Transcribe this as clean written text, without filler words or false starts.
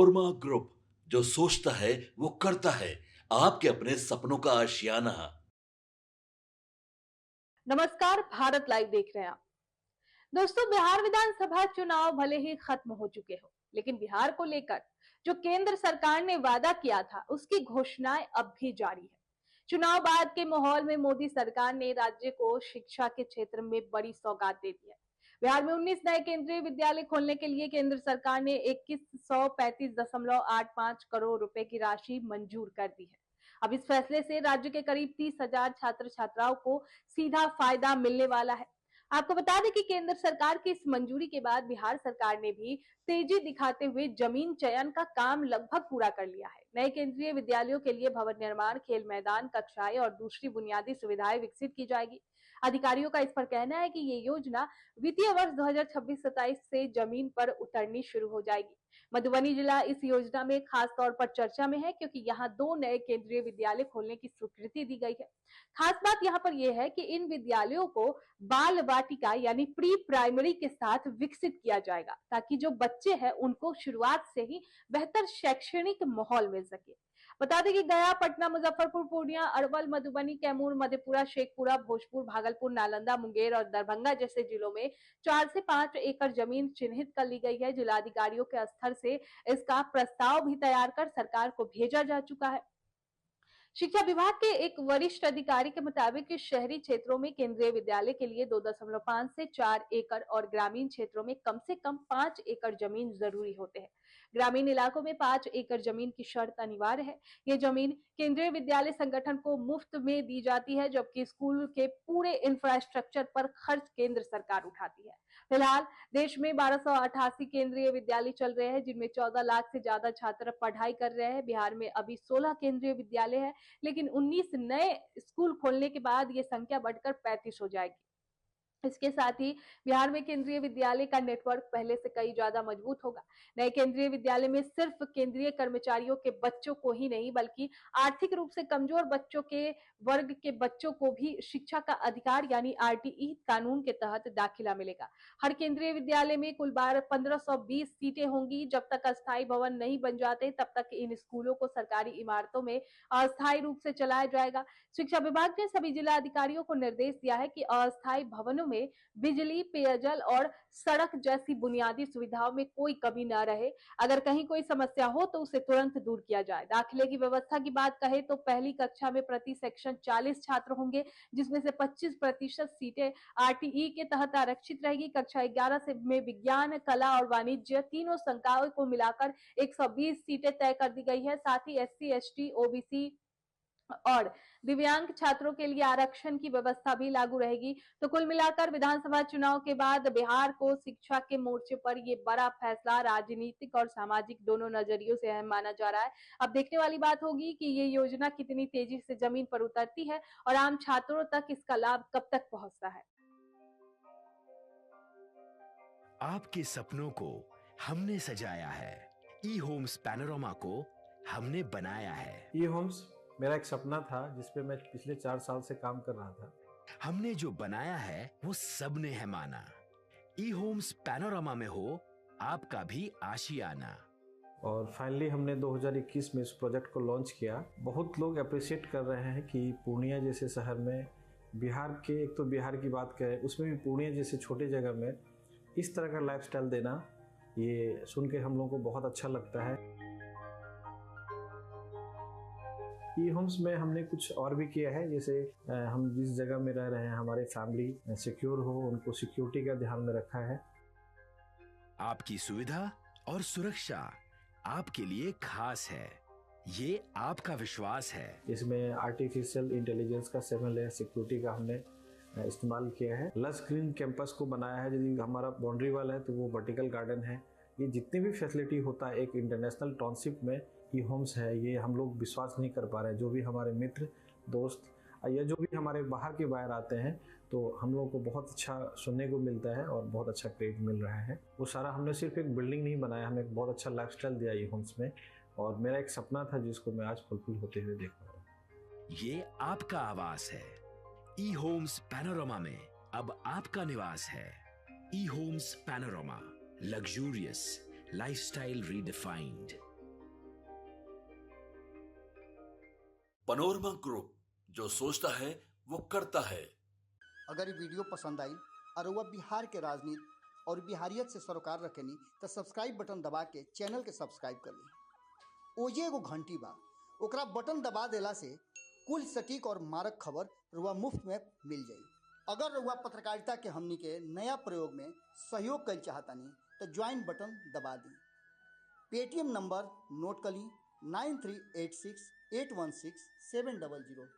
Manorama group, जो सोचता है वो करता है। आपके अपने सपनों का आशियाना। नमस्कार, भारत लाइव देख रहे हैं आप। दोस्तों, बिहार विधानसभा चुनाव भले ही खत्म हो चुके हो, लेकिन बिहार को लेकर जो केंद्र सरकार ने वादा किया था, उसकी घोषणाएं अब भी जारी है। चुनाव बाद के माहौल में मोदी सरकार ने राज्य को शिक्षा के क्षेत्र में बड़ी सौगात दे दी है। बिहार में 19 नए केंद्रीय विद्यालय खोलने के लिए केंद्र सरकार ने 2135.85 करोड़ रुपए की राशि मंजूर कर दी है। अब इस फैसले से राज्य के करीब 30,000 छात्र छात्राओं को सीधा फायदा मिलने वाला है। आपको बता दें कि केंद्र सरकार की इस मंजूरी के बाद बिहार सरकार ने भी तेजी दिखाते हुए जमीन चयन का काम लगभग पूरा कर लिया है। नए केंद्रीय विद्यालयों के लिए भवन निर्माण, खेल मैदान, कक्षाएं और दूसरी बुनियादी सुविधाएं विकसित की जाएगी। अधिकारियों का इस पर कहना है कि ये योजना वित्तीय वर्ष 2026-27 से जमीन पर उतरनी शुरू हो जाएगी। मधुबनी जिला इस योजना में खास तौर पर चर्चा में है, क्योंकि यहाँ 2 नए केंद्रीय विद्यालय खोलने की स्वीकृति दी गई है। खास बात यहाँ पर यह है कि इन विद्यालयों को बाल वाटिका यानी प्री प्राइमरी के साथ विकसित किया जाएगा, ताकि जो बच्चे हैं उनको शुरुआत से ही बेहतर शैक्षणिक माहौल मिल सके। बता दें कि गया, पटना, मुजफ्फरपुर, पूर्णिया, अरवल, मधुबनी, कैमूर, मधेपुरा, शेखपुरा, भोजपुर, भागलपुर, नालंदा, मुंगेर और दरभंगा जैसे जिलों में 4 से 5 एकड़ जमीन चिन्हित कर ली गई है। जिलाधिकारियों के स्तर से इसका प्रस्ताव भी तैयार कर सरकार को भेजा जा चुका है। शिक्षा विभाग के एक वरिष्ठ अधिकारी के मुताबिक शहरी क्षेत्रों में केंद्रीय विद्यालय के लिए 2.5 से 4 एकड़ और ग्रामीण क्षेत्रों में कम से कम 5 एकड़ जमीन जरूरी होते हैं। ग्रामीण इलाकों में 5 एकड़ जमीन की शर्त अनिवार्य है। ये जमीन केंद्रीय विद्यालय संगठन को मुफ्त में दी जाती है, जबकि स्कूल के पूरे इंफ्रास्ट्रक्चर पर खर्च केंद्र सरकार उठाती है। फिलहाल देश में 1288 केंद्रीय विद्यालय चल रहे हैं, जिनमें 14 लाख से ज्यादा छात्र पढ़ाई कर रहे हैं। बिहार में अभी 16 केंद्रीय विद्यालय है, लेकिन 19 नए स्कूल खोलने के बाद ये संख्या बढ़कर 35 हो जाएगी। इसके साथ ही बिहार में केंद्रीय विद्यालय का नेटवर्क पहले से कई ज्यादा मजबूत होगा। नए केंद्रीय विद्यालय में सिर्फ केंद्रीय कर्मचारियों के बच्चों को ही नहीं, बल्कि आर्थिक रूप से कमजोर बच्चों के वर्ग के बच्चों को भी शिक्षा का अधिकार यानी आरटीई कानून के तहत दाखिला मिलेगा। हर केंद्रीय विद्यालय में कुल 1520 सीटें होंगी। जब तक अस्थायी भवन नहीं बन जाते, तब तक इन स्कूलों को सरकारी इमारतों में अस्थायी रूप से चलाया जाएगा। शिक्षा विभाग ने सभी जिला अधिकारियों को निर्देश दिया है कि अस्थायी भवनों में बिजली, पेयजल और सड़क जैसी बुनियादी सुविधाओं में कोई कमी न रहे। अगर कहीं कोई समस्या हो तो उसे तुरंत दूर किया जाए। दाखिले की व्यवस्था की बात कहें तो पहली कक्षा में प्रति सेक्शन 40 छात्र होंगे, जिसमें से 25% सीटें आरटीई के तहत आरक्षित रहेगी। कक्षा 11 से में विज्ञान, कला और वाणिज्य तीनों संकायों को मिलाकर 120 सीटें तय कर दी गई है। साथ ही एससी, एसटी, ओबीसी और दिव्यांग छात्रों के लिए आरक्षण की व्यवस्था भी लागू रहेगी। तो कुल मिलाकर विधानसभा चुनाव के बाद बिहार को शिक्षा के मोर्चे पर ये बड़ा फैसला राजनीतिक और सामाजिक दोनों नजरियों से अहम माना जा रहा है। अब देखने वाली बात होगी कि ये योजना कितनी तेजी से जमीन पर उतरती है और आम छात्रों तक इसका लाभ कब तक पहुंचता है। आपके सपनों को हमने सजाया है। ई होम्स पैनोरमा को हमने बनाया है। ई होम्स मेरा एक सपना था, जिसपे मैं पिछले 4 साल से काम कर रहा था। हमने जो बनाया है वो सबने है माना। ई होम्स पैनोरमा में हो आपका भी आशियाना। और फाइनली हमने 2021 में इस प्रोजेक्ट को लॉन्च किया। बहुत लोग अप्रिशिएट कर रहे हैं कि पूर्णिया जैसे शहर में, बिहार के, एक तो बिहार की बात करें उसमें भी पूर्णिया जैसे छोटे जगह में इस तरह का लाइफस्टाइल देना, ये सुन के हम लोगों को बहुत अच्छा लगता है। ई होम्स में हमने कुछ और भी किया है, जैसे हम जिस जगह में रह रहे हैं हमारे फैमिली सिक्योर हो, उनको सिक्योरिटी का ध्यान में रखा है। आपकी सुविधा और सुरक्षा आपके लिए खास है, ये आपका विश्वास है। इसमें आर्टिफिशियल इंटेलिजेंस का 7 लेयर सिक्योरिटी का हमने इस्तेमाल किया है। लस ग्रीन कैंपस को बनाया है। यदि हमारा बाउंड्री वाल है तो वो वर्टिकल गार्डन है। ये जितनी भी फैसिलिटी होता है एक इंटरनेशनल टाउनशिप में, ई होम्स है, ये हम लोग विश्वास नहीं कर पा रहे हैं। जो भी हमारे मित्र, दोस्त या जो भी हमारे बाहर के बाहर आते हैं, तो हम लोगों को बहुत अच्छा सुनने को मिलता है और बहुत अच्छा क्रेडिट मिल रहा है। वो सारा हमने सिर्फ एक बिल्डिंग नहीं बनाया, हमें एक बहुत अच्छा लाइफस्टाइल दिया ई होम्स में, और मेरा एक सपना था जिसको मैं आज फुलफिल होते हुए देख रहा हूँ। ये आपका आवास है। ई होम्स पैनोरमा में अब आपका निवास है। E homes Panorama, luxurious lifestyle redefined. Panorama group, जो सोचता है वो करता है। अगर ये वीडियो पसंद आई और वह बिहार के राजनीति और बिहारियत से सरोकार रखेनी तो सब्सक्राइब बटन दबा के चैनल के सब्सक्राइब कर ली। ओजे एगो घंटी बा, ओकरा बटन दबा देला से कुल सटीक और मारक खबर रुआ मुफ्त में मिल जाई। अगर रुआ पत्रकारिता के हमनी के नया प्रयोग में सहयोग कर चाहतानी तो ज्वाइन बटन दबा दी। पेटीएम नंबर नोट कर ली 9386816700।